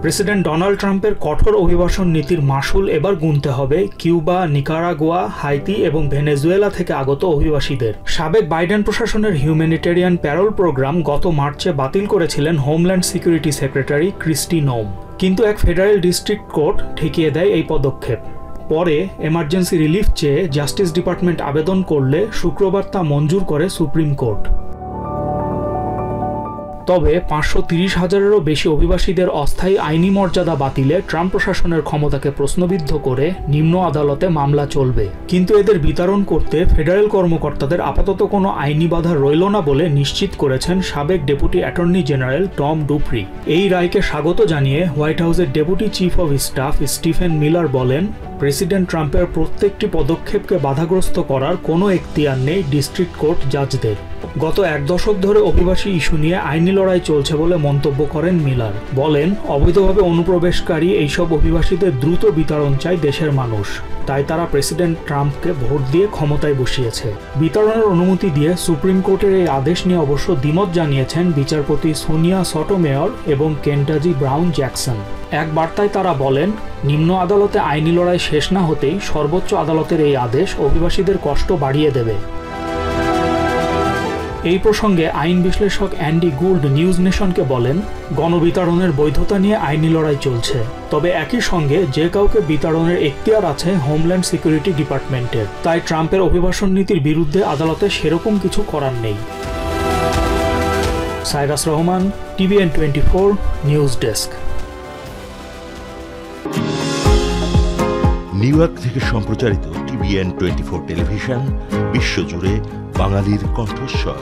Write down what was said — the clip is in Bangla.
প্রেসিডেন্ট ডোনাল্ড ট্রাম্পের কঠোর অভিবাসন নীতির মাশুল এবার গুনতে হবে কিউবা, নিকারাগুয়া, হাইতি এবং ভেনেজুয়েলা থেকে আগত অভিবাসীদের। সাবেক বাইডেন প্রশাসনের হিউম্যানিটেরিয়ান প্যারোল প্রোগ্রাম গত মার্চে বাতিল করেছিলেন হোমল্যান্ড সিকিউরিটি সেক্রেটারি ক্রিস্টি নোম, কিন্তু এক ফেডারেল ডিস্ট্রিক্ট কোর্ট ঠেকিয়ে দেয় এই পদক্ষেপ। পরে এমার্জেন্সি রিলিফ চেয়ে জাস্টিস ডিপার্টমেন্ট আবেদন করলে শুক্রবার তা মঞ্জুর করে সুপ্রিম কোর্ট। তবে ৫৩০,০০০-এরও বেশি অভিবাসীদের অস্থায়ী আইনি মর্যাদা বাতিলে ট্রাম্প প্রশাসনের ক্ষমতাকে প্রশ্নবিদ্ধ করে নিম্ন আদালতে মামলা চলবে, কিন্তু এদের বিতরণ করতে ফেডারেল কর্মকর্তাদের আপাতত কোনো আইনি বাধা রইল না বলে নিশ্চিত করেছেন সাবেক ডেপুটি অ্যাটর্নি জেনারেল টম ডুপ্রি। এই রায়কে স্বাগত জানিয়ে হোয়াইট হাউসের deputy chief of staff Stephen Miller বলেন, প্রেসিডেন্ট ট্রাম্পের প্রত্যেকটি পদক্ষেপকে বাধাগ্রস্ত করার কোনো এখতিয়ার নেই ডিস্ট্রিক্ট কোর্ট জাজদের। গত এক দশক ধরে অভিবাসী ইস্যু নিয়ে আইনি লড়াই চলছে বলে মন্তব্য করেন মিলার। বলেন, অবৈধভাবে অনুপ্রবেশকারী এইসব অভিবাসীদের দ্রুত বিতরণ চায় দেশের মানুষ, তাই তারা প্রেসিডেন্ট ট্রাম্পকে ভোট দিয়ে ক্ষমতায় বসিয়েছে। বিতরণের অনুমতি দিয়ে সুপ্রিম কোর্টের এই আদেশ নিয়ে অবশ্য দ্বিমত জানিয়েছেন বিচারপতি সোনিয়া সটোমেয়র এবং কেন্টাজি ব্রাউন জ্যাকসন। এক বার্তায় তারা বলেন, নিম্ন আদালতে আইনি লড়াই শেষ না হতেই সর্বোচ্চ আদালতের এই আদেশ অভিবাসীদের কষ্ট বাড়িয়ে দেবে। এই প্রসঙ্গে আইন বিশ্লেষক অ্যান্ডি গুল্ড নিউজ নেশনকে বলেন, গণবিতরণের বৈধতা নিয়ে আইনি লড়াই চলছে, তবে একই সঙ্গে যে কাউকে বিতরণের এখতিয়ার আছে হোমল্যান্ড সিকিউরিটি ডিপার্টমেন্টের, তাই ট্রাম্পের অভিবাসন নীতির বিরুদ্ধে আদালতে সেরকম কিছু করার নেই। Cyrus Rahman, TVN24 news desk. New York থেকে সম্প্রচারিত TVN24 টেলিভিশন বিশ্বজুড়ে বাঙালির কণ্ঠস্বর।